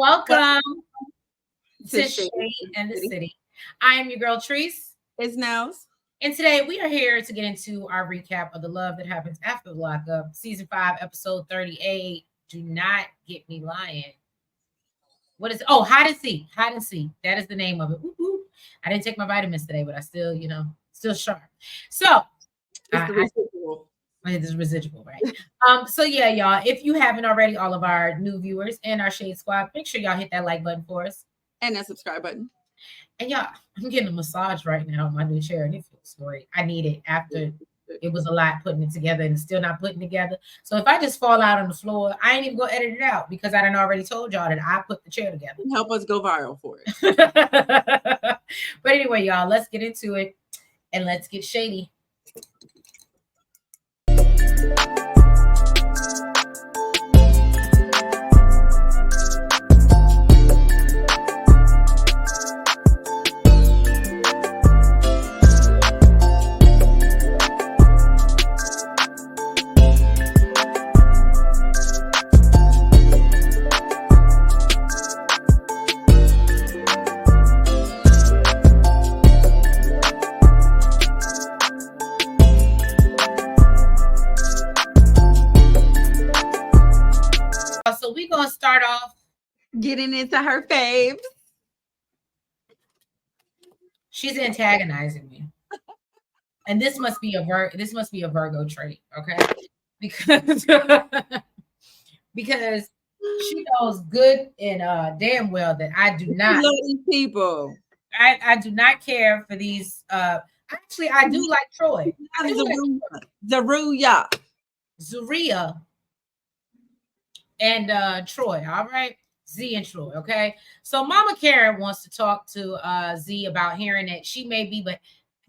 Welcome to Shady Shade and the City. City. I am your girl Treese, It's Nels. and today we are here to get into our recap of the love that happens after the lockup, season 5, episode 38. Do not get me lying. What is it? Oh, hide and seek. Hide and seek. That is the name of it. Whoop, whoop. I didn't take my vitamins today, but I still, still sharp. So It's the I residual. it's residual, right? So yeah, y'all, if you haven't already, all of our new viewers and our Shade Squad, make sure y'all hit that like button for us. And that subscribe button. And yeah, I'm getting a massage right now on my new chair, and it feels great. I need it after it was a lot putting it together and still not putting together. So if I just fall out on the floor, I ain't even gonna edit it out because I done already told y'all that I put the chair together. Help us go viral for it. But anyway, y'all, let's get into it and let's get shady. So we're gonna start off Getting into her faves. she's antagonizing me. And this must be a Virgo trait, okay? Because because she knows good and damn well that I do not Love these people. I do not care for these actually I do like Troy. I do like Zeruiah. Zeruiah and Troy, all right? Z and Troy, okay? So Mama Karen wants to talk to Z about hearing that she may be but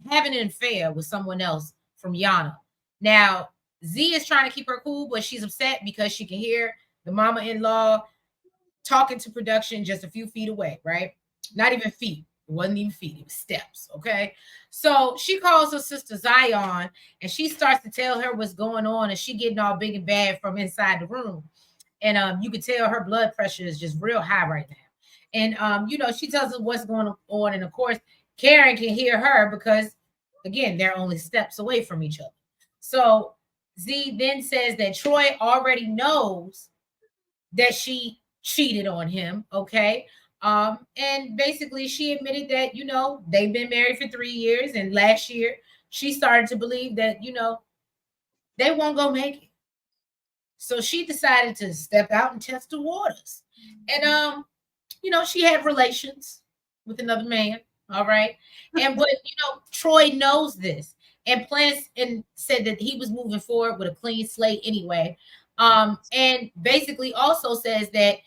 having an affair with someone else from Yana. Now, Z is trying to keep her cool, but she's upset because she can hear the mama-in-law talking to production just a few feet away, right? Not even feet. It wasn't even feet, it was steps, okay? So she calls her sister Zion and she starts to tell her what's going on and she getting all big and bad from inside the room. And you can tell her blood pressure is just real high right now. And she tells us what's going on. And of course, Karen can hear her because, again, they're only steps away from each other. So Z then says that Troy already knows that she cheated on him, okay? And basically she admitted that, they've been married for 3 years. And last year, she started to believe that, they won't go make it. So she decided to step out and test the waters. And she had relations with another man. All right. But Troy knows this and plans and said that he was moving forward with a clean slate anyway. And basically also says that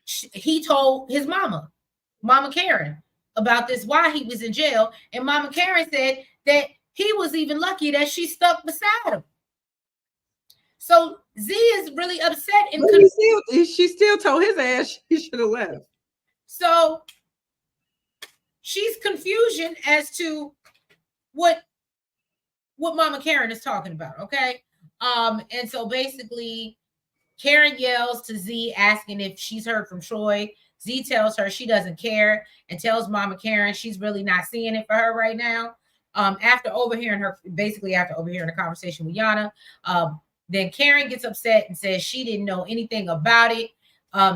he told his Mama Karen, about this while he was in jail. And Mama Karen said that he was even lucky that she stuck beside him. So Z is really upset and she still told his ass he should have left. So she's confusion as to what Mama Karen is talking about, okay? And so basically Karen yells to Z asking if she's heard from Troy. Z tells her she doesn't care and tells Mama Karen she's really not seeing it for her right now. After overhearing the conversation with Yana, then Karen gets upset and says she didn't know anything about it.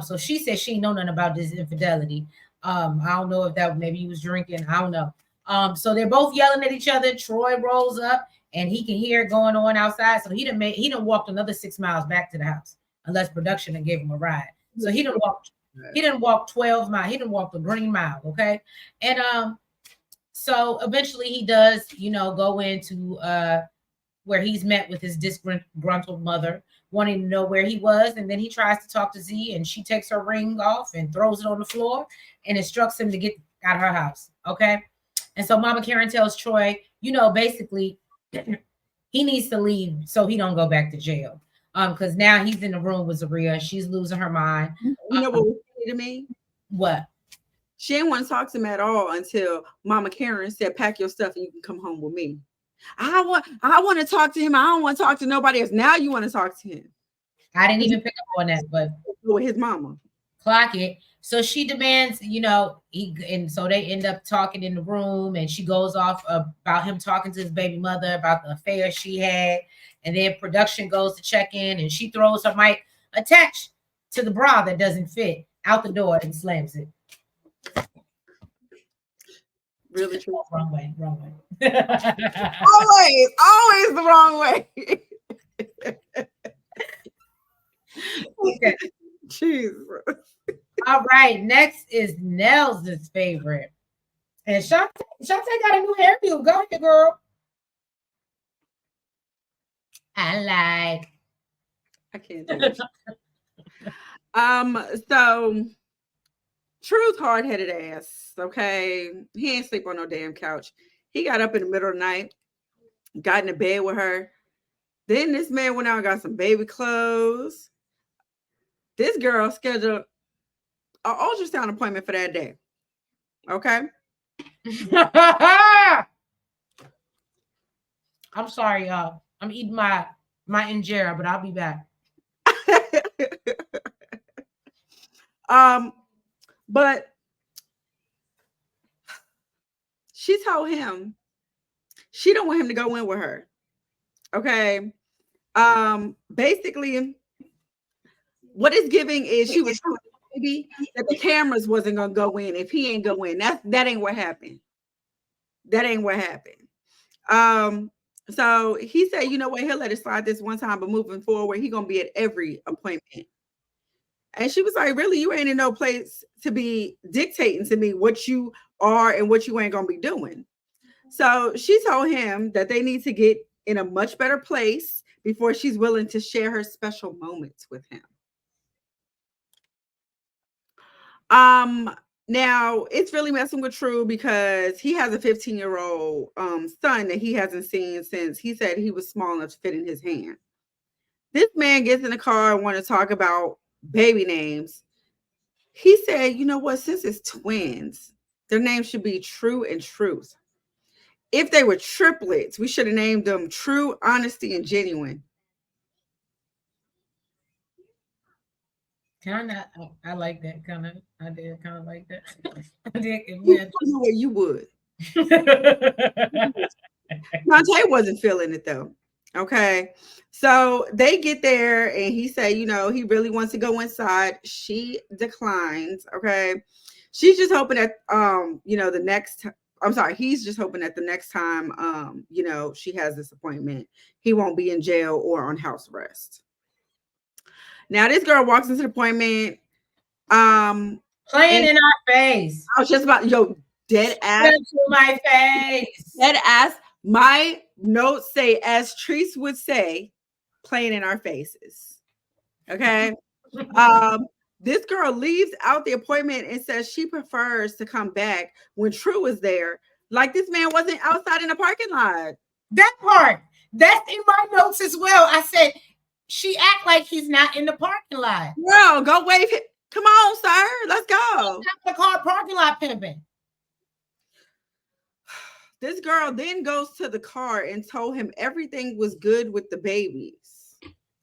So she says she didn't know nothing about this infidelity. I don't know if that maybe he was drinking. I don't know. So they're both yelling at each other. Troy rolls up and he can hear it going on outside. So he done walked another 6 miles back to the house, unless production and gave him a ride. So he done walk 12 miles. He done walked the green mile. Okay. And so eventually he does, go into where he's met with his disgruntled mother, wanting to know where he was. And then he tries to talk to Z and she takes her ring off and throws it on the floor and instructs him to get out of her house. Okay. And so Mama Karen tells Troy, basically he needs to leave so he don't go back to jail. Because now he's in the room with Zeruiah. She's losing her mind. You know what was funny to me? What? She didn't want to talk to him at all until Mama Karen said, pack your stuff and you can come home with me. I want to talk to him. I don't want to talk to nobody else. Now you want to talk to him. I didn't even pick up on that, but with his mama. Clock it. So she demands, and so they end up talking in the room, and she goes off about him talking to his baby mother about the affair she had, and then production goes to check in, and she throws her mic attached to the bra that doesn't fit out the door and slams it. Really true. Wrong way. always the wrong way. Okay. Jesus. All right, next is Nels' favorite. And Shonta got a new hairdo. Go ahead, girl. I can't do it. So Truth hard-headed ass, okay? He ain't sleep on no damn couch. He got up in the middle of the night, got in the bed with her. Then this man went out and got some baby clothes. This girl scheduled an ultrasound appointment for that day. Okay? I'm sorry, y'all. I'm eating my injera, but I'll be back. But she told him she don't want him to go in with her. Okay. Basically, what it's giving is she was telling maybe that the cameras wasn't gonna go in if he ain't go in. That ain't what happened. That ain't what happened. So he said, you know what, he'll let it slide this one time, but moving forward, he gonna be at every appointment. And she was like, really, you ain't in no place to be dictating to me what you are and what you ain't gonna be doing. So she told him that they need to get in a much better place before she's willing to share her special moments with him. Now it's really messing with True because he has a 15-year-old son that he hasn't seen since he said he was small enough to fit in his hand. This man gets in the car and want to talk about baby names. He said, you know what, since it's twins, their names should be True and Truth. If they were triplets, we should have named them True, Honesty, and Genuine. I like that kind of. I did kind of like that. I did. You would. Monte wasn't feeling it though. Okay, so they get there and he said, he really wants to go inside. She declines. Okay, she's just hoping that the next. I'm sorry, he's just hoping that the next time she has this appointment, he won't be in jail or on house arrest. Now this girl walks into the appointment, playing in our face. I was just about dead ass to my face. Dead ass. My notes say, as Treese would say, playing in our faces. Okay. This girl leaves out the appointment and says she prefers to come back when True is there. Like this man wasn't outside in the parking lot. That part. That's in my notes as well. I said she act like he's not in the parking lot. Girl, go wave him. Come on, sir. Let's go. The car parking lot pimping. This girl then goes to the car and told him everything was good with the babies.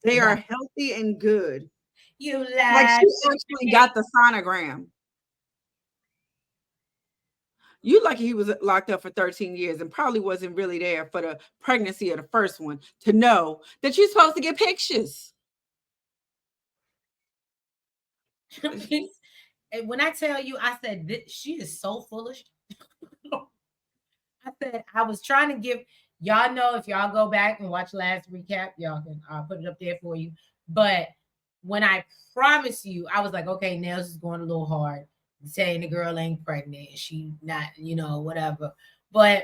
They are healthy and good. You lied. Like she actually got the sonogram. You lucky he was locked up for 13 years and probably wasn't really there for the pregnancy of the first one to know that you're supposed to get pictures. And when I tell you, I said she is so foolish. I said I was trying to give y'all know if y'all go back and watch last recap, y'all can put it up there for you. But when I promise you, I was like, okay, Nels is going a little hard, saying the girl ain't pregnant, she not, whatever. But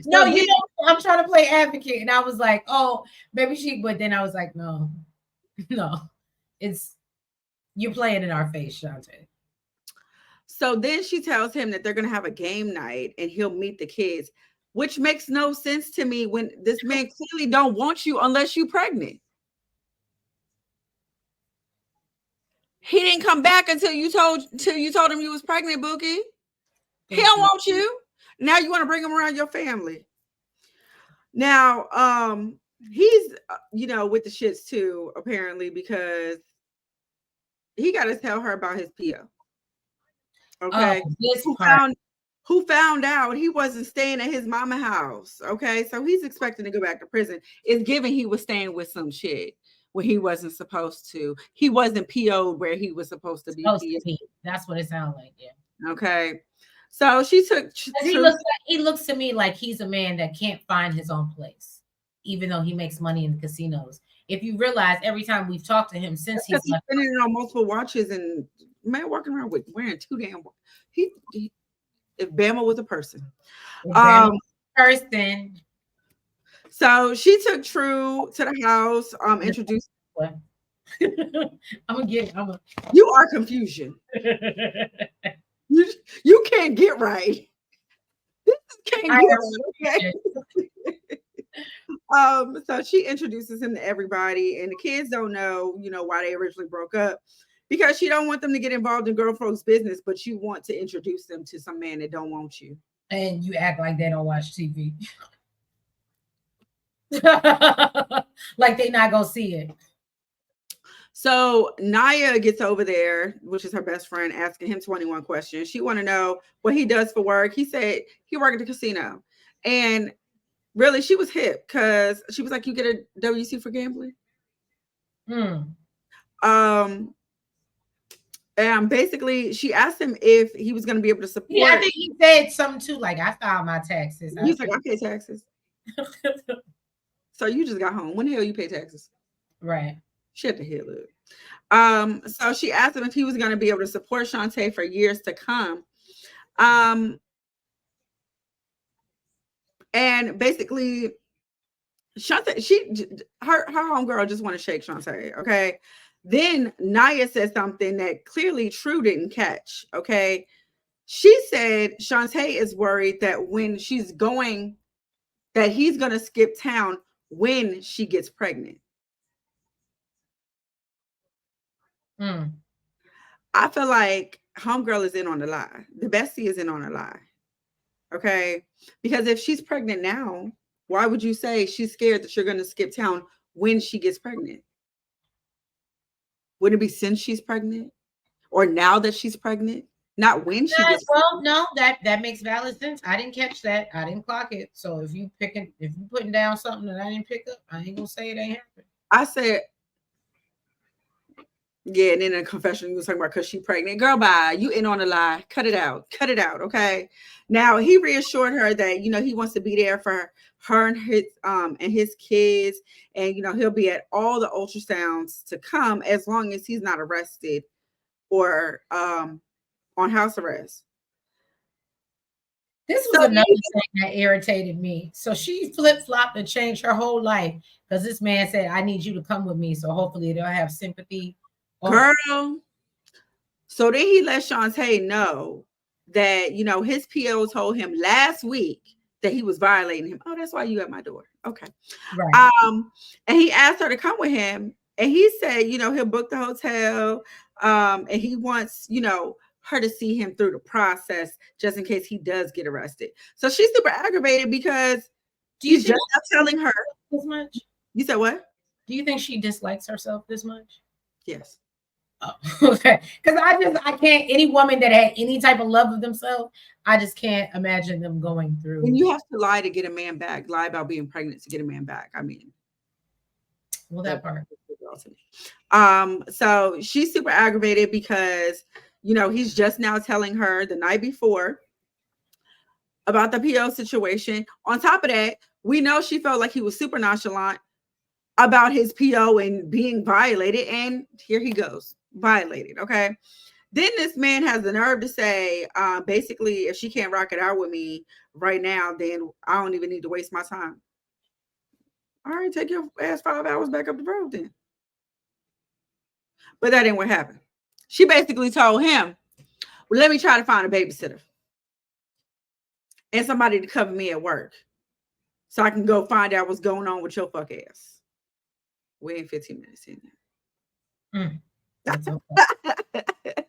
no, I'm trying to play advocate, and I was like, oh, maybe she. But then I was like, no, it's. You're playing in our face, Shonta. So then she tells him that they're going to have a game night and he'll meet the kids, which makes no sense to me when this man clearly don't want you unless you're pregnant. He didn't come back until you told him you was pregnant, Bookie. He don't want you. Now you want to bring him around your family. Now, he's with the shits too, apparently, because he got to tell her about his PO. Oh, Okay. this Who part. found who found out he wasn't staying at his mama house. Okay. So he's expecting to go back to prison. It's given he was staying with some shit where he wasn't supposed to. He wasn't PO'd where he was supposed to be Supposed to PO'd. be. That's what it sounds like. Yeah. Okay. So she took 'Cause True. he looks to me like he's a man that can't find his own place, even though he makes money in the casinos. If you realize, every time we've talked to him since Because he's he's left, spending it on multiple watches and man walking around with wearing two damn. He if Bama was a person. Bama Um. person. So she took True to the house. Introduced. I'm gonna get. I'm gonna. You are confusion. You, you can't get right. Can't I get right. appreciate Okay. So she introduces him to everybody, and the kids don't know, why they originally broke up, because she don't want them to get involved in girl folks' business, but you want to introduce them to some man that don't want you. and you act like they don't watch TV. Like they not gonna see it. So Naya gets over there, which is her best friend, asking him 21 questions. She want to know what he does for work. He said he worked at the casino, and really, she was hip because she was like, "You get a WC for gambling." Um, and basically, she asked him if he was going to be able to support. Yeah, I think he said something too, like I filed my taxes. He's like, "I pay taxes." So you just got home. When the hell you pay taxes? Right. Shut the hell up. So she asked him if he was going to be able to support Shonta for years to come. And basically, Shonta, her homegirl just want to shake Shonta. Okay. Then Naya said something that clearly True didn't catch. Okay. She said Shonta is worried that when she's going, that he's going to skip town when she gets pregnant. I feel like homegirl is in on the lie. The bestie is in on a lie. Okay. Because if she's pregnant now, why would you say she's scared that you're going to skip town when she gets pregnant? Wouldn't it be since she's pregnant or now that she's pregnant? Not when she gets pregnant. No, that makes valid sense. I didn't catch that. I didn't clock it. So if you putting down something that I didn't pick up, I ain't gonna say it ain't happened. I said, yeah, and then in a confession, you was talking about because she pregnant. Girl, bye. You in on a lie. Cut it out. Cut it out. Okay. Now he reassured her that he wants to be there for her and his kids, and he'll be at all the ultrasounds to come as long as he's not arrested or on house arrest. This was another thing that irritated me. So she flip-flopped and changed her whole life because this man said, "I need you to come with me." So hopefully they'll have sympathy. Girl. So then he let Shonta know that, his PO told him last week that he was violating him. Oh, that's why you at my door. Okay. Right. And he asked her to come with him. And he said, he'll book the hotel. And he wants, her to see him through the process just in case he does get arrested. So she's super aggravated because he's just not telling her this much. You said what? Do you think she dislikes herself this much? Yes. Oh, okay. Because I can't, any woman that had any type of love of themselves, I just can't imagine them going through. When you have to lie to get a man back, lie about being pregnant to get a man back. I mean, well, that part. So she's super aggravated because he's just now telling her the night before about the PO situation. On top of that, we know she felt like he was super nonchalant about his PO and being violated, and here he goes, violated. Okay. Then this man has the nerve to say, basically, if she can't rock it out with me right now, then I don't even need to waste my time. All right, take your ass 5 hours back up the road then. But that ain't what happened. She basically told him, well, let me try to find a babysitter and somebody to cover me at work so I can go find out what's going on with your fuck ass. We're in 15 minutes in there. That's okay.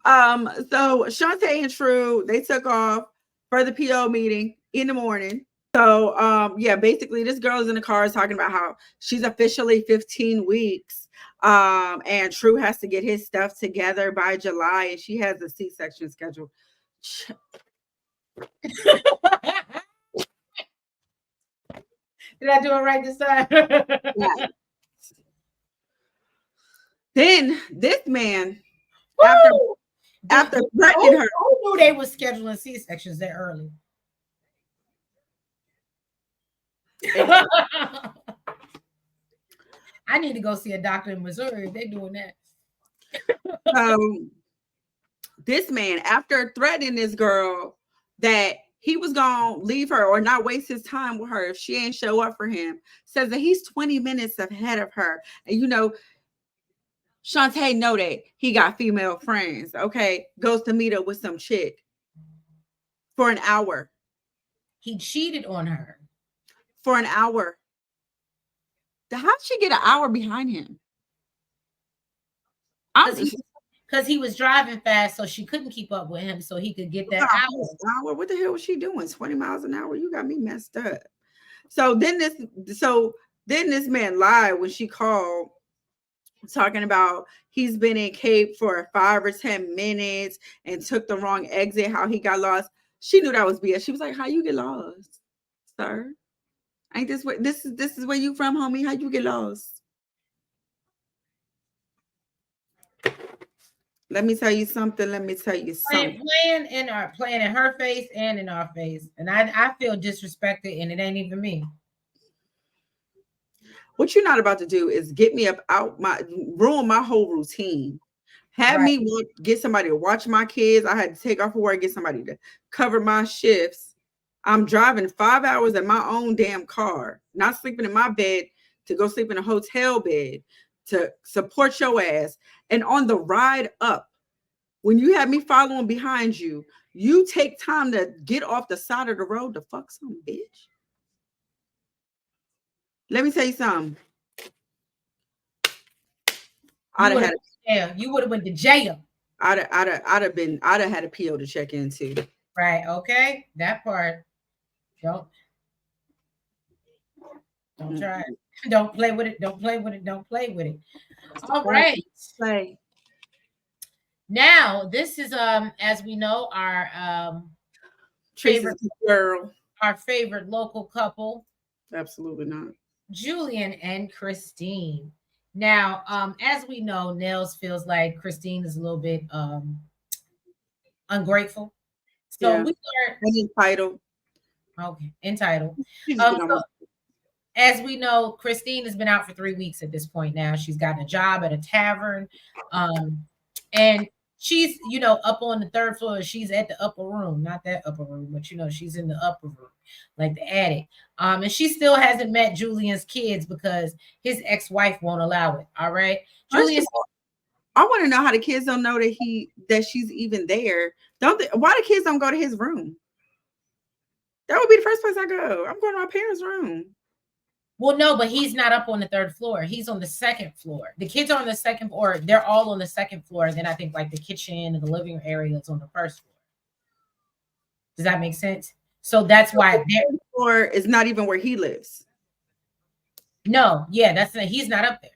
So Shonta and True, they took off for the PO meeting in the morning. So yeah, basically this girl is in the car is talking about how she's officially 15 weeks. And True has to get his stuff together by July, and she has a C-section scheduled. Did I do it right this time? Yeah. Then this man, Woo! after threatening her, who knew they were scheduling C-sections that early? I need to go see a doctor in Missouri if they're doing that. This man, after threatening this girl that he was gonna leave her or not waste his time with her if she ain't show up for him, says that he's 20 minutes ahead of her. And you know, Shantae know that he got female friends. Okay, goes to meet up with some chick for an hour. He cheated on her for an hour. How'd she get an hour behind him? Because he was driving fast, so she couldn't keep up with him, so he could get that hour. What the hell was she doing? 20 miles an hour? You got me messed up. So then this man lied when she called, talking about he's been in Cape for 5 or 10 minutes and took the wrong exit, how he got lost. She knew that was BS. She was like, how you get lost, sir? Ain't this where this is where you from, homie? How you get lost? Let me tell you something. Playing in her face and in our face. And I feel disrespected, and it ain't even me. What you're not about to do is get me ruin my whole routine. Have me get somebody to watch my kids. I had to take off of work, get somebody to cover my shifts. I'm driving 5 hours in my own damn car, not sleeping in my bed to go sleep in a hotel bed to support your ass. And on the ride up, when you have me following behind you, you take time to get off the side of the road to fuck some bitch. Let me tell you something. You would have went to jail. I'd have had a PO to check into. Right. Okay. That part. Don't try it. Don't play with it. Don't play with it. Don't play with it. All right. Play. Now, this is as we know, our favorite girl. Our favorite local couple. Absolutely not. Julian and Christine. Now, as we know, Nels feels like Christine is a little bit ungrateful. So we learned entitled. Okay, entitled. So, as we know, Christine has been out for 3 weeks at this point now. She's gotten a job at a tavern. And she's, up on the 3rd floor. She's at the upper room, not that upper room, but she's in the upper room, like the attic. And she still hasn't met Julian's kids because his ex-wife won't allow it. All right. Julian, I want to know how the kids don't know that she's even there. Why the kids don't go to his room? That would be the first place I go. I'm going to my parents' room. Well, no, but he's not up on the 3rd floor. He's on the 2nd floor. The kids are on the 2nd floor. They're all on the 2nd floor. And then I think like the kitchen and the living area is on the 1st floor. Does that make sense? So that's why the floor is not even where he lives. No, yeah, he's not up there.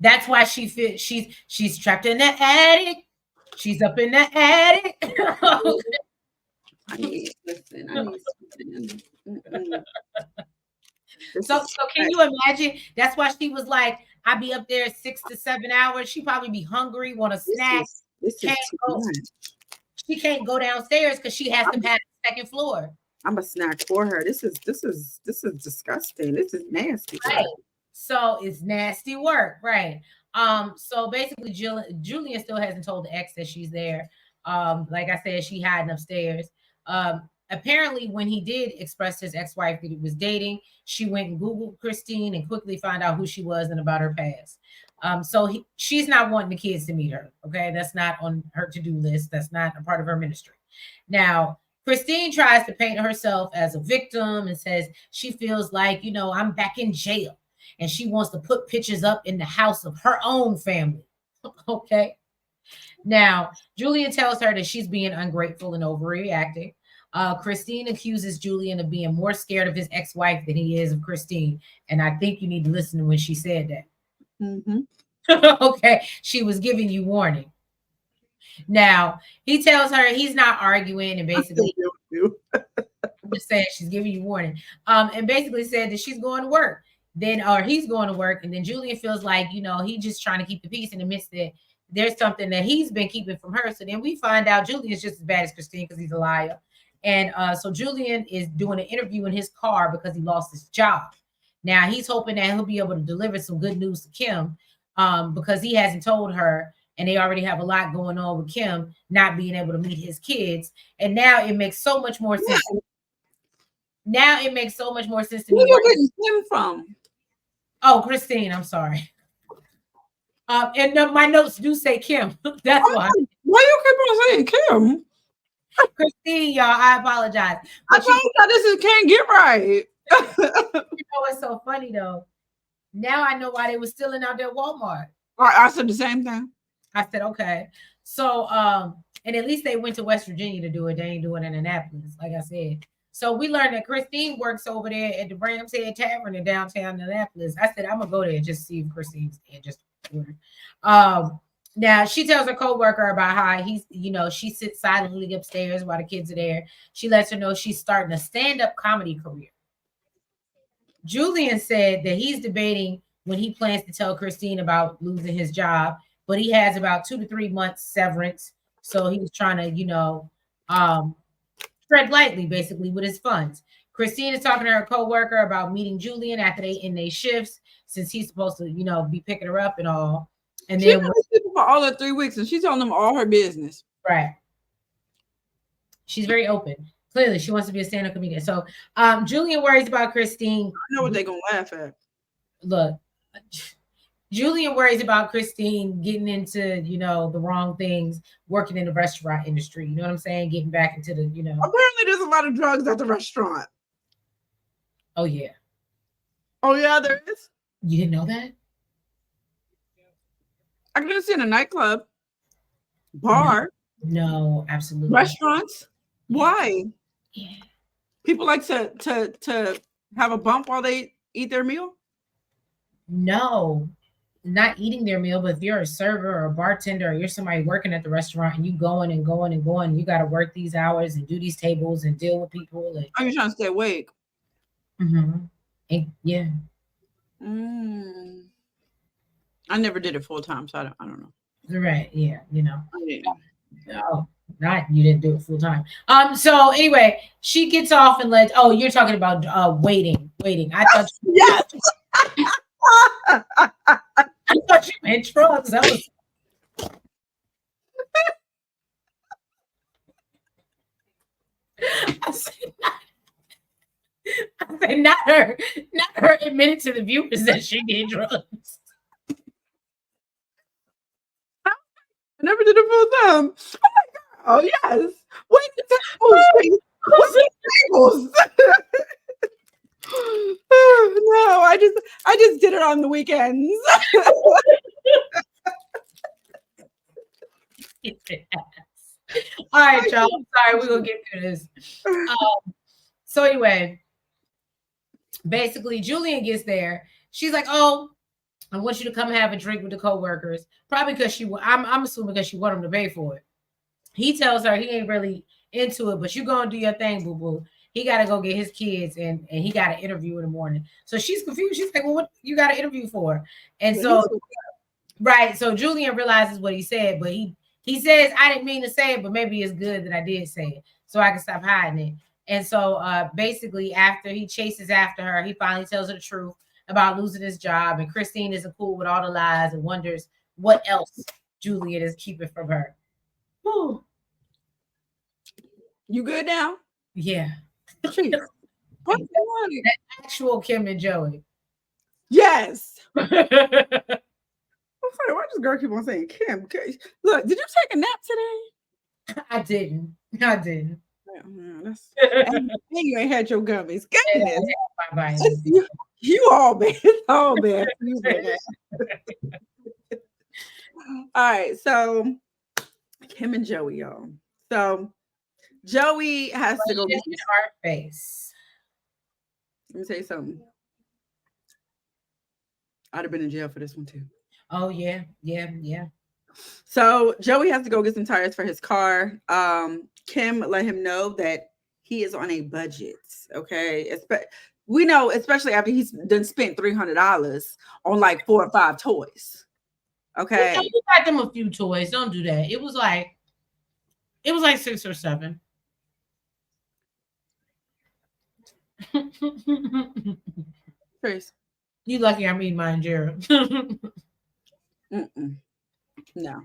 That's why she's trapped in the attic. She's up in the attic. I need something. So can you imagine? That's why she was like, I'd be up there 6 to 7 hours. She probably be hungry, want a snack. She can't go downstairs because she has to pass the 2nd floor. I'm a snack for her. This is disgusting. This is nasty. Right. So it's nasty work, right? So basically, Julian still hasn't told the ex that she's there. Like I said, she hiding upstairs. Apparently, when he did express his ex-wife that he was dating, she went and Googled Christine and quickly found out who she was and about her past. So she's not wanting the kids to meet her. Okay, that's not on her to-do list. That's not a part of her ministry. Now, Christine tries to paint herself as a victim and says she feels like, I'm back in jail. And she wants to put pictures up in the house of her own family. Okay. Now, Julian tells her that she's being ungrateful and overreacting. Christine accuses Julian of being more scared of his ex-wife than he is of Christine. And I think you need to listen to when she said that. Okay, she was giving you warning. Now he tells her he's not arguing, and basically, I'm just saying she's giving you warning. And basically said that she's going to work. Then, or he's going to work, and then Julian feels like he's just trying to keep the peace and admits that there's something that he's been keeping from her. So then we find out Julian's just as bad as Christine because he's a liar. And so Julian is doing an interview in his car because he lost his job. Now he's hoping that he'll be able to deliver some good news to Kim, because he hasn't told her, and they already have a lot going on with Kim not being able to meet his kids. And now it makes so much more sense. Now it makes so much more sense to me. Where you getting Kim from? Oh, Christine, I'm sorry. And my notes do say Kim. That's why. Why you keep on saying Kim? Christine, y'all, I apologize. But I thought this is Can't Get Right. What's so funny though? Now I know why they were stealing out their Walmart. I said the same thing. I said, okay. So, and at least they went to West Virginia to do it. They ain't doing it in Annapolis, like I said. So we learned that Christine works over there at the Rams Head Tavern in downtown Annapolis. I said, I'm gonna go there and just see if Christine's there, just order. Now she tells her coworker about how she sits silently upstairs while the kids are there. She lets her know she's starting a stand-up comedy career. Julian said that he's debating when he plans to tell Christine about losing his job, but he has about 2 to 3 months severance. So he's trying to, tread lightly, basically, with his funds. Christine is talking to her coworker about meeting Julian after they end their shifts, since he's supposed to, be picking her up and all. And she's then been for all of 3 weeks, and she's telling them all her business. Right. She's very open. Clearly, she wants to be a stand-up comedian. So Julian worries about Christine. I know what they're gonna laugh at. Look, Julian worries about Christine getting into, the wrong things, working in the restaurant industry. You know what I'm saying? Getting back into the, Apparently, there's a lot of drugs at the restaurant. Oh, yeah. Oh, yeah, there is? You didn't know that? I can see in a nightclub, bar. No, absolutely. Restaurants. Why? Yeah. People like to have a bump while they eat their meal? No, not eating their meal, but if you're a server or a bartender or you're somebody working at the restaurant and you going and going and going, you got to work these hours and do these tables and deal with people. And, are you trying to stay awake? And, yeah. I never did it full time, so I don't know. Right. Yeah. No, not you didn't do it full time. So anyway, she gets off and you're talking about waiting. I thought yes. I thought you meant drugs. That was I said not her admitted to the viewers that she did drugs. I never did it full time. Oh yes. Wait the tables. What's the tables? No, I just did it on the weekends. All right, y'all. I'm sorry, we're gonna get through this. So anyway, basically, Julian gets there. She's like, "Oh, I want you to come have a drink with the coworkers." Probably because I'm assuming because she want him to pay for it. He tells her he ain't really into it, but you gonna do your thing, boo boo. He got to go get his kids and he got an interview in the morning. So she's confused. She's like, well, what you got an interview for? And so, right. So Julian realizes what he said, but he says, I didn't mean to say it, but maybe it's good that I did say it so I can stop hiding it. And so basically after he chases after her, he finally tells her the truth about losing his job. And Christine isn't cool with all the lies and wonders what else Julian is keeping from her. Whew. You good now? Yeah. What that actual Kim and Joey. Yes. I'm sorry, why does girl keep on saying Kim? Look, did you take a nap today? I didn't. You ain't had your gummies. Goodness. Bye. You all bad. Oh bad. You bad. All right, so Kim and Joey, y'all. So Joey has to go get in our face. Let me tell you something. I'd have been in jail for this one too. Oh yeah, yeah, yeah. So Joey has to go get some tires for his car. Kim let him know that he is on a budget. Okay. We know, especially after he's done spent $300 on like 4 or 5 toys. Okay. We got them a few toys. Don't do that. It was like 6 or 7. Chris. You lucky I'm eating mine, Jared. No.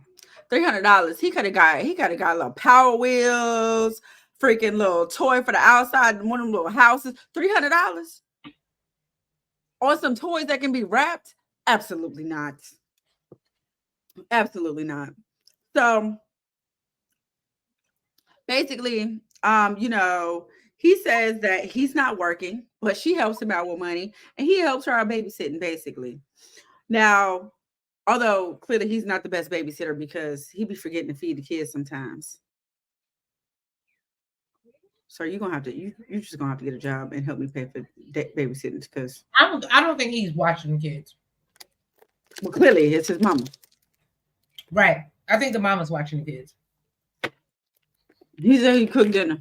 $300. He could have got little Power Wheels, freaking little toy for the outside, one of them little houses. $300 on some toys that can be wrapped? Absolutely not. Absolutely not. So basically, he says that he's not working, but she helps him out with money, and he helps her out babysitting, basically. Now, although clearly he's not the best babysitter because he be forgetting to feed the kids sometimes. So you're gonna have to you're just gonna have to get a job and help me pay for babysitting because I don't think he's watching the kids. Well, clearly it's his mama. Right. I think the mama's watching the kids. He said he cooked dinner.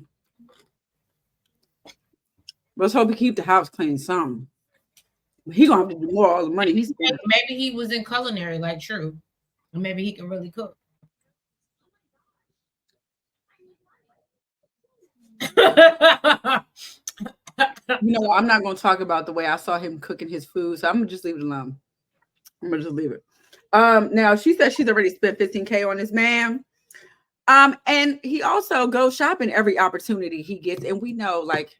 Let's hope he keep the house clean some. He gonna have to do more all the money he's spending. Maybe he was in culinary like True. And maybe he can really cook. I'm not gonna talk about the way I saw him cooking his food, so I'm gonna just leave it alone. I'm gonna just leave it. Now she said she's already spent $15K on this man. And he also goes shopping every opportunity he gets, and we know, like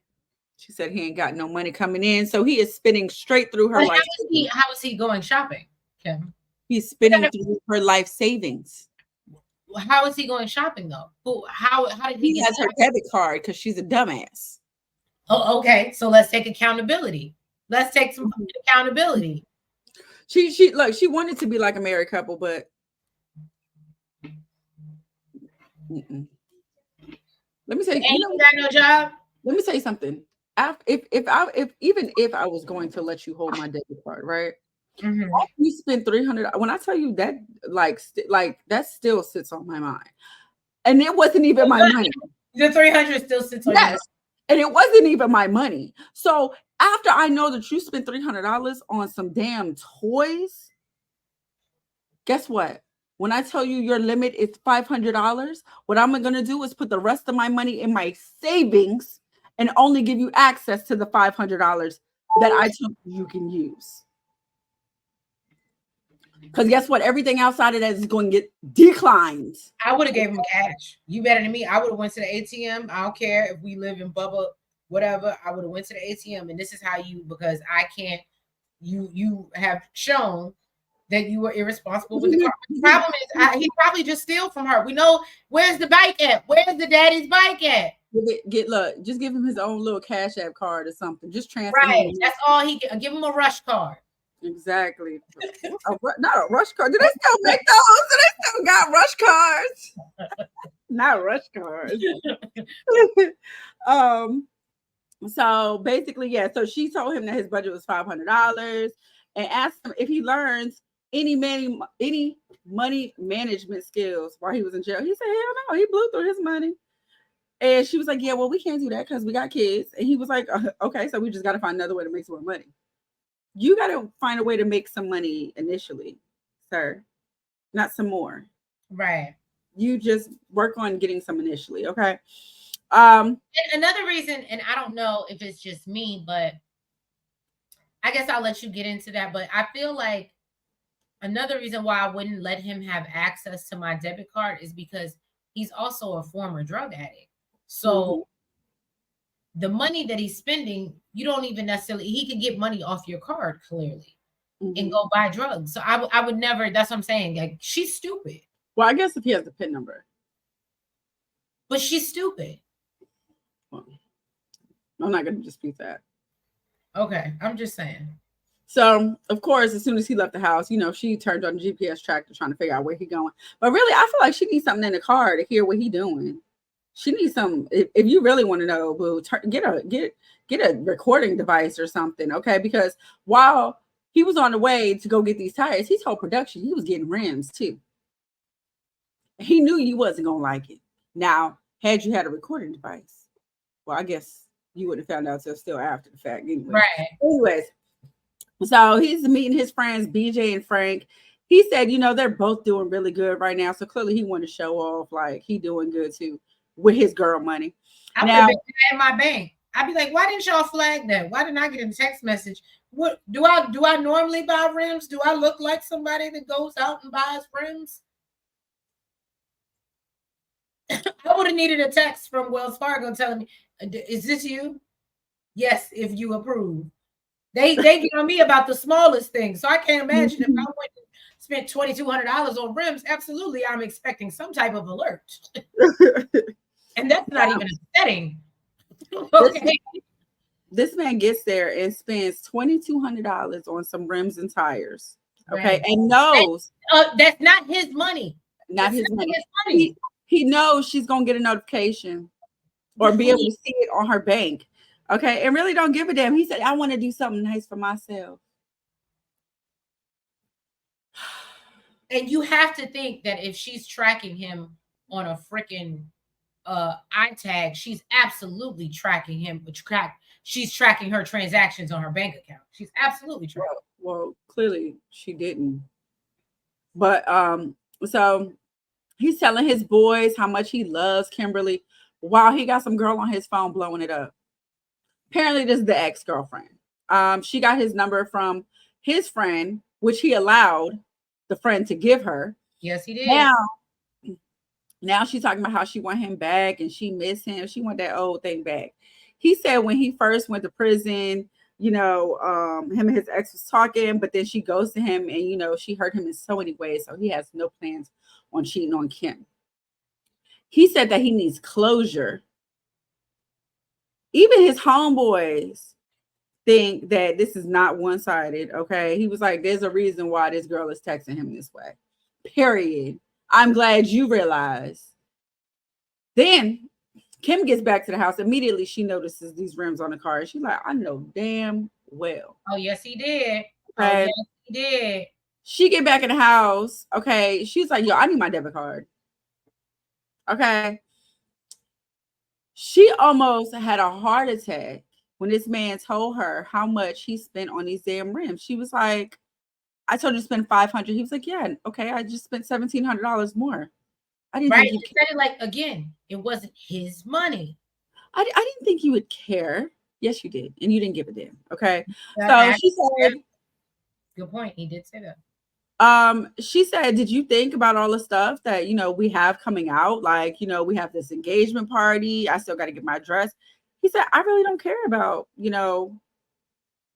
she said, he ain't got no money coming in, so he is spending straight through her life. How is he going shopping, Kevin? He's spending through her life savings. How is he going shopping though? How did he has her debit card because she's a dumbass. Oh, okay. So let's take accountability. Let's take some accountability. She wanted to be like a married couple, but let me say, you got no job. Let me say something. If I was going to let you hold my debit card, right? Mm-hmm. You spend $300. When I tell you that, like that still sits on my mind, and it wasn't even my money. The 300 still sits on your mind. And it wasn't even my money. So after I know that you spent $300 on some damn toys, guess what? When I tell you your limit is $500, what I'm going to do is put the rest of my money in my savings and only give you access to the $500 that I took you can use. Because guess what? Everything outside of that is going to get declined. I would have gave him cash. You better than me. I would have went to the ATM. I don't care if we live in Bubba, whatever. I would have went to the ATM, and this is how because I can't. You have shown that you were irresponsible with the car. The problem is he probably just steal from her. We know where's the bike at? Where's the daddy's bike at? Just give him his own little Cashapp card or something. Just transfer. Right. That's all he can. Give him a rush card. Exactly. Not a rush card. Do they still make those? Do they still got rush cards? Not rush cards. So basically, yeah. So she told him that his budget was $500 and asked him if he learns any money management skills while he was in jail. He said, hell no, he blew through his money. And she was like, yeah, well, we can't do that because we got kids. And he was like, okay, so we just got to find another way to make some more money. You got to find a way to make some money initially, sir, not some more. Right. You just work on getting some initially. Okay. And another reason, and I don't know if it's just me, but I guess I'll let you get into that. But I feel like another reason why I wouldn't let him have access to my debit card is because he's also a former drug addict. So the money that he's spending, you don't even necessarily, he can get money off your card clearly and go buy drugs. So I would never, that's what I'm saying. Like, she's stupid. Well, I guess if he has the PIN number. But she's stupid. Well, I'm not going to dispute that. Okay. I'm just saying. So, of course, as soon as he left the house, she turned on the GPS tracker trying to figure out where he's going. But really, I feel like she needs something in the car to hear what he's doing. She needs some. If you really want to know, boo, get a recording device or something, okay? Because while he was on the way to go get these tires, he told production he was getting rims too. He knew you wasn't gonna like it. Now, had you had a recording device, well, I guess you would have found out still after the fact, anyway. Right. Anyways, so he's meeting his friends BJ and Frank. He said, they're both doing really good right now. So clearly he wanted to show off like he doing good too with his girl money. I would have been in my bank. I'd be like, why didn't y'all flag that? Why didn't I get a text message? What do I normally buy rims? Do I look like somebody that goes out and buys rims? I would have needed a text from Wells Fargo telling me, is this you? Yes, if you approve. They get on me about the smallest things. So I can't imagine if I went and spent $2,200 on rims. Absolutely, I'm expecting some type of alert. And that's not even a setting. Okay. This man gets there and spends $2,200 on some rims and tires. Okay. Right. And knows that's not his money. Not his money. He knows she's gonna get a notification or be able to see it on her bank. Okay. And really don't give a damn. He said, I want to do something nice for myself. And you have to think that if she's tracking him on a freaking iTag, she's absolutely tracking him. She's tracking her transactions on her bank account. She's absolutely tracking. Well, clearly she didn't. But so he's telling his boys how much he loves Kimberly while he got some girl on his phone blowing it up. Apparently, this is the ex-girlfriend. She got his number from his friend, which he allowed the friend to give her. Yes, he did. Now she's talking about how she want him back and she miss him. She want that old thing back. He said when he first went to prison, him and his ex was talking, but then she goes to him and, she hurt him in so many ways. So he has no plans on cheating on Kim. He said that he needs closure. Even his homeboys think that this is not one-sided, okay? He was like, there's a reason why this girl is texting him this way. Period. I'm glad you realize. Then Kim gets back to the house. Immediately, she notices these rims on the car. And she's like, I know damn well. Oh, yes, he did. Okay. Oh, yes, he did. She get back in the house. Okay. She's like, yo, I need my debit card. Okay. She almost had a heart attack when this man told her how much he spent on these damn rims. She was like, I told you to spend $500. He was like, yeah, okay, I just spent $1,700 more. I didn't think you said it like, again, it wasn't his money. I didn't think you would care. Yes, you did. And you didn't give a damn. Okay. So she said, good point. He did say that. She said, did you think about all the stuff that, we have coming out? Like, we have this engagement party. I still got to get my dress. He said, I really don't care about,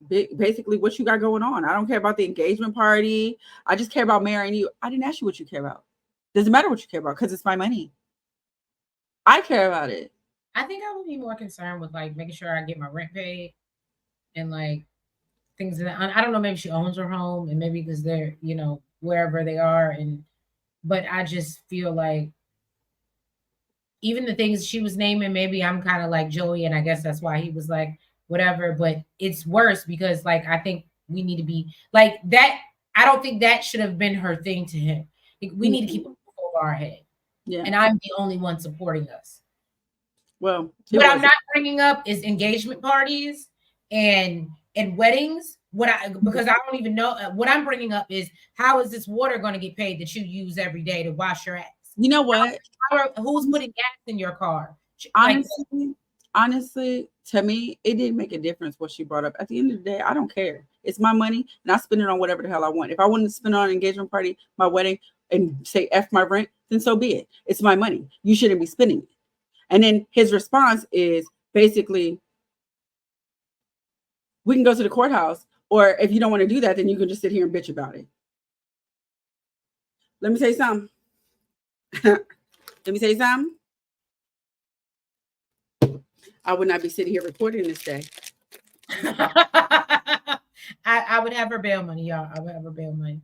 basically what you got going on. I don't care about the engagement party. I just care about marrying you. I didn't ask you what you care about. Doesn't matter what you care about because it's my money. I care about it. I think I would be more concerned with like making sure I get my rent paid and like things that I don't know, maybe she owns her home and maybe because they're, wherever they are. But I just feel like even the things she was naming, maybe I'm kind of like Joey, and I guess that's why he was like, whatever, but it's worse because like, I think we need to be like that. I don't think that should have been her thing to him. We need to keep a roof over our head. Yeah. And I'm the only one supporting us. Well, what I'm not bringing up is engagement parties and weddings. Because I don't even know what I'm bringing up is how is this water going to get paid that you use every day to wash your ass? You know what? Who's putting gas in your car? Honestly, to me, it didn't make a difference what she brought up. At the end of the day, I don't care. It's my money, and I spend it on whatever the hell I want. If I wanted to spend it on an engagement party, my wedding, and say F my rent, then so be it. It's my money. You shouldn't be spending it. And then his response is basically, we can go to the courthouse, or if you don't want to do that, then you can just sit here and bitch about it. Let me say something. I would not be sitting here recording this day. I would have her bail money, y'all. I would have her bail money.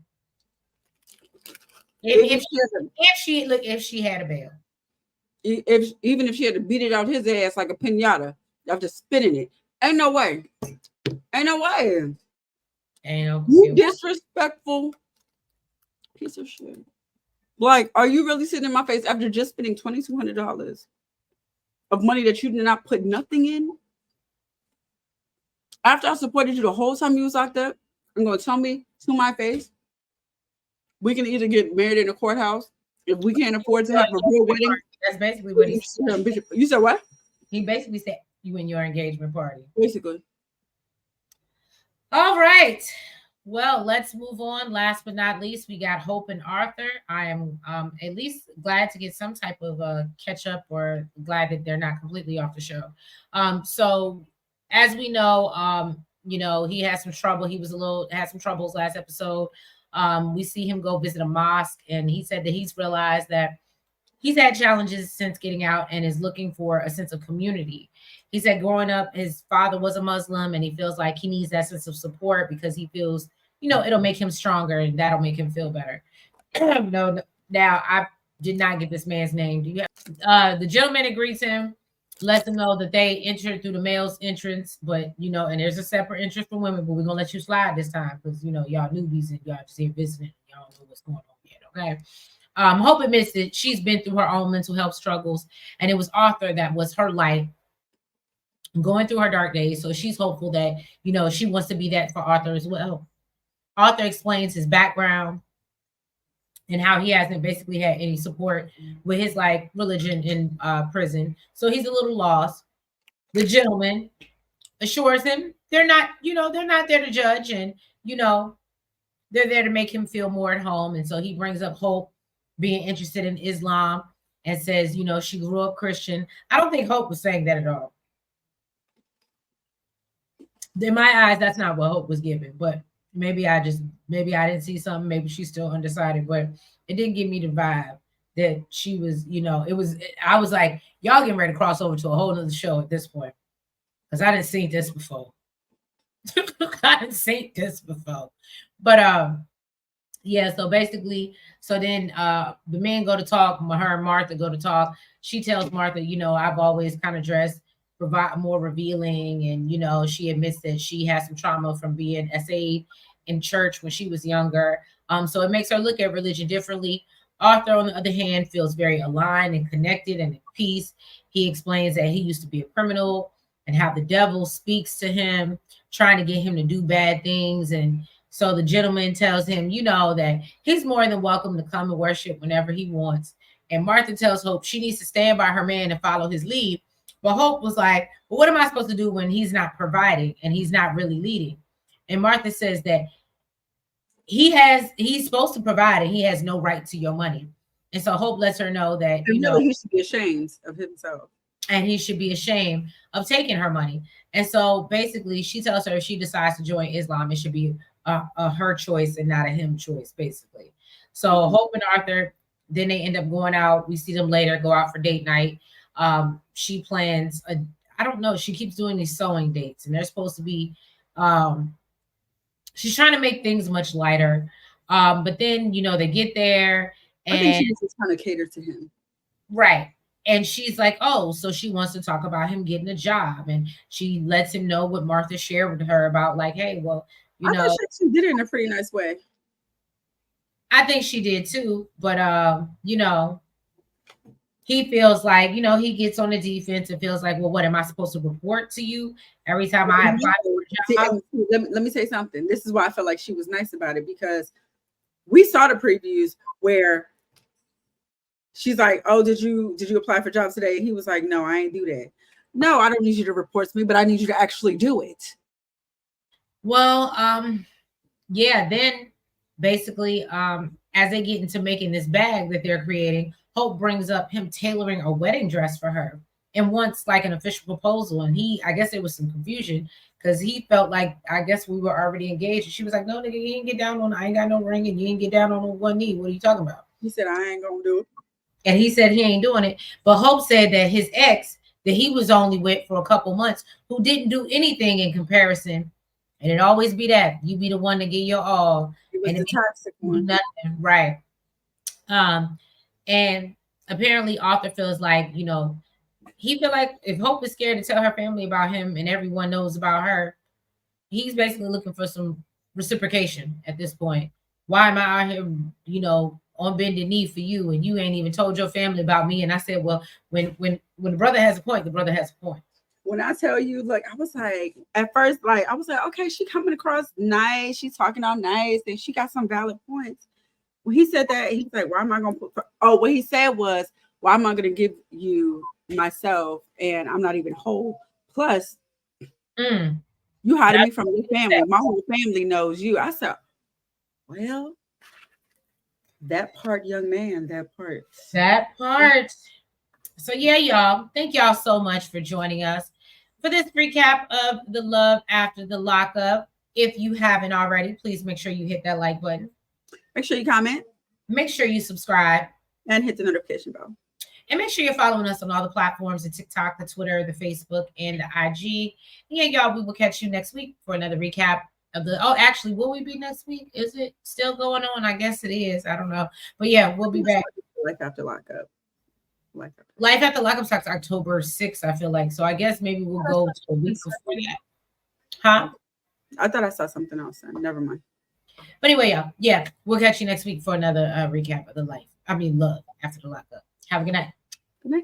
If she had a bail. If even if she had to beat it out his ass like a pinata after spitting it, ain't no way. Ain't no way. Ain't no You disrespectful piece of shit. Like, are you really sitting in my face after just spending $2,200 of money that you did not put nothing in? After I supported you the whole time you was like that, I'm going to tell me to my face, we can either get married in a courthouse if we can't afford to have a real wedding. That's basically what he said. You said what? He basically said you in your engagement party. Basically. All right. Well, let's move on. Last but not least, we got Hope and Arthur. I am at least glad to get some type of catch up, or glad that they're not completely off the show. So as we know, he had some trouble. He was had some troubles last episode. We see him go visit a mosque, and he said that he's realized that he's had challenges since getting out and is looking for a sense of community. He said growing up, his father was a Muslim, and he feels like he needs that sense of support because he feels, it'll make him stronger and that'll make him feel better. No, now I did not get this man's name. Do you have the gentleman that greets him, lets them know that they entered through the male's entrance, but and there's a separate entrance for women, but we're gonna let you slide this time because y'all newbies and y'all just here visiting, y'all don't know what's going on yet, okay? Hope admits that she's been through her own mental health struggles, and it was Arthur that was her light going through her dark days. So she's hopeful that, she wants to be that for Arthur as well. Arthur explains his background and how he hasn't basically had any support with his religion in prison. So he's a little lost. The gentleman assures him they're not there to judge, and, they're there to make him feel more at home. And so he brings up Hope being interested in Islam and says, she grew up Christian. I don't think Hope was saying that at all. In my eyes, that's not what Hope was giving, but maybe I didn't see something. Maybe she's still undecided, but it didn't give me the vibe that she was, I was like, y'all getting ready to cross over to a whole nother show at this point. Because I didn't see this before. I didn't see this before. But yeah, so basically, then the men go to talk, her and Martha go to talk. She tells Martha, I've always kind of dressed provide more revealing, and she admits that she has some trauma from being essayed in church when she was younger. So it makes her look at religion differently. Arthur, on the other hand, feels very aligned and connected and at peace. He explains that he used to be a criminal and how the devil speaks to him, trying to get him to do bad things. And so the gentleman tells him, that he's more than welcome to come and worship whenever he wants. And Martha tells Hope she needs to stand by her man and follow his lead. But Hope was like, well, what am I supposed to do when he's not providing and he's not really leading? And Martha says that he's supposed to provide and he has no right to your money. And so Hope lets her know that, he should be ashamed of himself. And he should be ashamed of taking her money. And so basically she tells her if she decides to join Islam, it should be a her choice and not a him choice, basically. So Hope and Arthur, then they end up going out. We see them later go out for date night. She plans I don't know, she keeps doing these sewing dates, and they're supposed to be she's trying to make things much lighter. But then they get there, and I think she's just trying to cater to him. Right. And she's like, oh, so she wants to talk about him getting a job. And she lets him know what Martha shared with her about hey, well, I thought she did it in a pretty nice way. I think she did too. But he feels like, he gets on the defense and feels like, well, what am I supposed to report to you every time I apply for a job? Let me say something. This is why I felt like she was nice about it, because we saw the previews where she's like, oh, did you apply for jobs today? And he was like, no, I ain't do that. No, I don't need you to report to me, but I need you to actually do it. Well, yeah, then basically, as they get into making this bag that they're creating, Hope brings up him tailoring a wedding dress for her and wants an official proposal. And I guess there was some confusion because he felt like, I guess we were already engaged. And she was like, no, nigga, you ain't get down on, I ain't got no ring, and you ain't get down on one knee. What are you talking about? He said, I ain't gonna do it. And he said he ain't doing it. But Hope said that his ex that he was only with for a couple months, who didn't do anything in comparison, and it always be that you be the one to get your all, it was and the toxic one. Nothing, right? And apparently Arthur feels like, he feel like if Hope is scared to tell her family about him and everyone knows about her, he's basically looking for some reciprocation at this point. Why am I out here, on bended knee for you, and you ain't even told your family about me? And I said, well, when the brother has a point, the brother has a point. When I tell you, look, I was like, at first, like, I was like, okay, she coming across nice, she's talking all nice, and she got some valid points. When he said that, he's like, why am I gonna put? Oh, what he said was, why am I gonna give you myself, and I'm not even whole? Plus, you hiding me from your family. My whole family knows you. I said, well, that part, young man, that part. So yeah, y'all, thank y'all so much for joining us for this recap of The Love After the Lockup. If you haven't already, please make sure you hit that like button. Make sure you comment. Make sure you subscribe. And hit the notification bell. And make sure you're following us on all the platforms, the TikTok, the Twitter, the Facebook, and the IG. Yeah, y'all, we will catch you next week for another recap of the... Oh, actually, will we be next week? Is it still going on? I guess it is. I don't know. But yeah, we'll be back. Life After Lockup. Life After Lockup starts October 6th, I feel like. So I guess maybe we'll go to a week before that. Huh? I thought I saw something else. Never mind. But anyway, y'all, yeah, we'll catch you next week for another recap of Love After the Lockup. Have a good night. Good night.